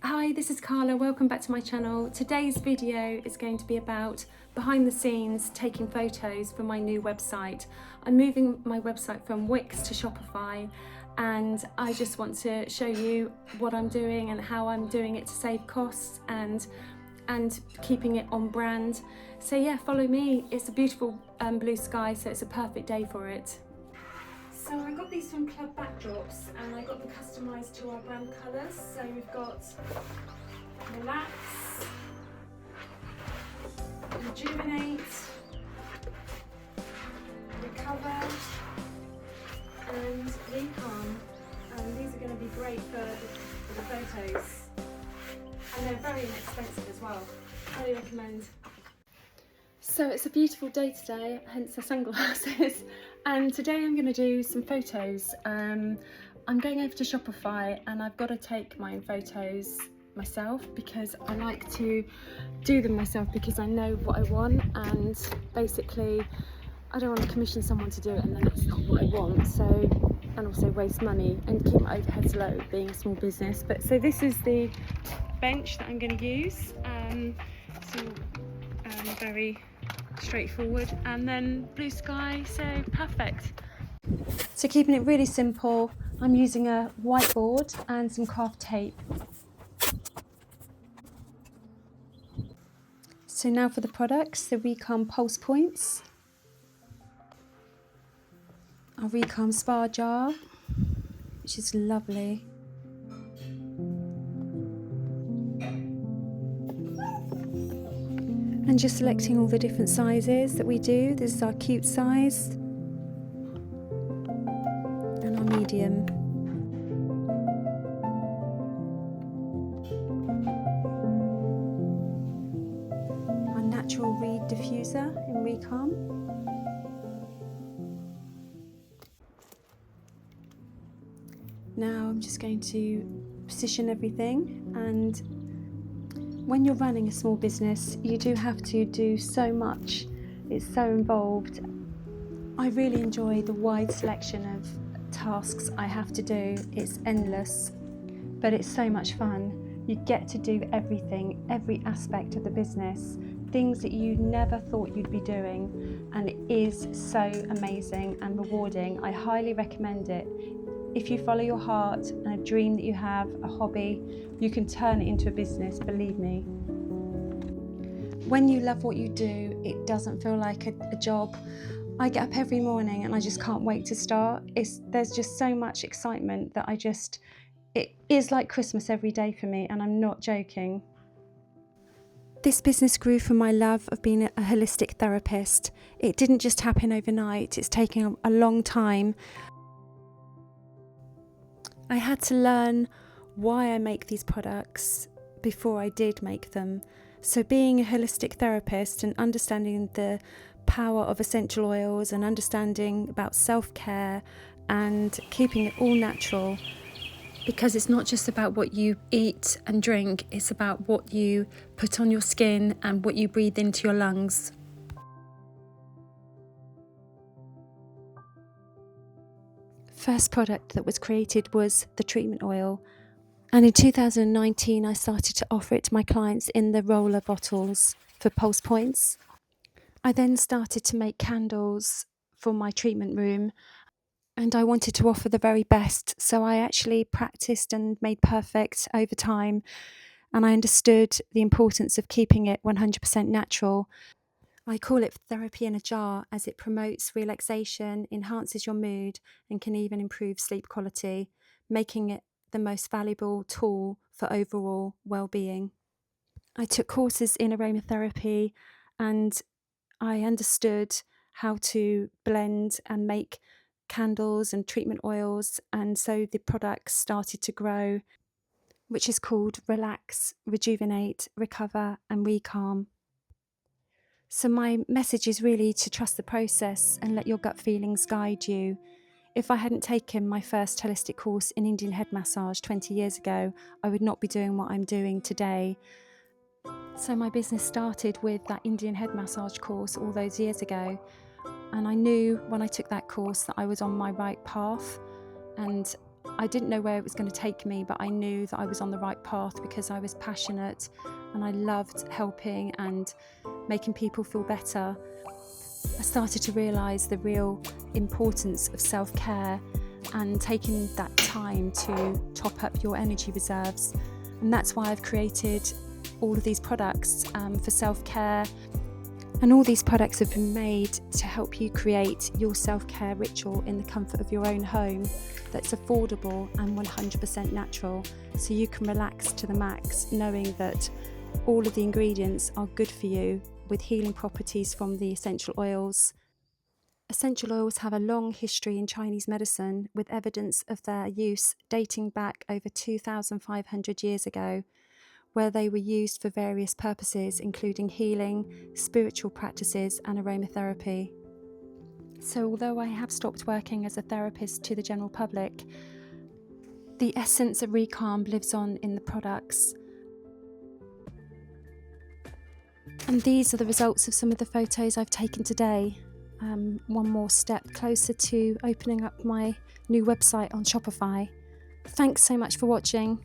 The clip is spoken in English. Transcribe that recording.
Hi, this is Carla. Welcome back to my channel. Today's video is going to be about behind the scenes taking photos for my new website. I'm moving my website from Wix to Shopify, and I just want to show you what I'm doing and how I'm doing it to save costs and keeping it on brand. So yeah, follow me. It's a beautiful blue sky, so it's a perfect day for it. So I got these from Club Backdrops and I got them customised to our brand colours. So we've got Relax, Rejuvenate, Recover and ReCalm. And these are going to be great for the photos. And they're very inexpensive as well. Highly recommend. So it's a beautiful day today, hence the sunglasses. And today I'm going to do some photos. I'm going over to Shopify and I've got to take my own photos myself because I like to do them myself because I know what I want, and basically I don't want to commission someone to do it and then it's not what I want. So, and also waste money and keep my overheads low being a small business. But so this is the bench that I'm going to use. Very straightforward, and then blue sky, so perfect. So keeping it really simple, I'm using a whiteboard and some craft tape. So now for the products, the ReCalm Pulse Points, our ReCalm Spa Jar, which is lovely, and just selecting all the different sizes that we do. This is our cute size and our medium. Our natural reed diffuser in ReCalm. Now I'm just going to position everything, and when you're running a small business, you do have to do so much. It's so involved. I really enjoy the wide selection of tasks I have to do. It's endless, but it's so much fun. You get to do everything, every aspect of the business, things that you never thought you'd be doing, and it is so amazing and rewarding. I highly recommend it. If you follow your heart and a dream that you have, a hobby, you can turn it into a business, believe me. When you love what you do, it doesn't feel like a job. I get up every morning and I just can't wait to start. There's just so much excitement that it is like Christmas every day for me, and I'm not joking. This business grew from my love of being a holistic therapist. It didn't just happen overnight, it's taken a long time. I had to learn why I make these products before I did make them. So being a holistic therapist and understanding the power of essential oils and understanding about self-care and keeping it all natural, because it's not just about what you eat and drink, it's about what you put on your skin and what you breathe into your lungs. First product that was created was the treatment oil, and in 2019 I started to offer it to my clients in the roller bottles for pulse points. I then started to make candles for my treatment room, and I wanted to offer the very best, so I actually practiced and made perfect over time, and I understood the importance of keeping it 100% natural. I call it therapy in a jar, as it promotes relaxation, enhances your mood, and can even improve sleep quality, making it the most valuable tool for overall well-being. I took courses in aromatherapy, and I understood how to blend and make candles and treatment oils, and so the products started to grow, which is called Relax, Rejuvenate, Recover and ReCalm. So my message is really to trust the process and let your gut feelings guide you. If I hadn't taken my first holistic course in Indian head massage 20 years ago, I would not be doing what I'm doing today. So my business started with that Indian head massage course all those years ago, and I knew when I took that course that I was on my right path, and I didn't know where it was going to take me, but I knew that I was on the right path because I was passionate and I loved helping and making people feel better. I started to realise the real importance of self-care and taking that time to top up your energy reserves. And that's why I've created all of these products for self-care. And all these products have been made to help you create your self-care ritual in the comfort of your own home that's affordable and 100% natural, so you can relax to the max knowing that all of the ingredients are good for you, with healing properties from the essential oils. Essential oils have a long history in Chinese medicine, with evidence of their use dating back over 2,500 years ago, where they were used for various purposes, including healing, spiritual practices, and aromatherapy. So although I have stopped working as a therapist to the general public, the essence of ReCalm lives on in the products. And these are the results of some of the photos I've taken today. One more step closer to opening up my new website on Shopify. Thanks so much for watching.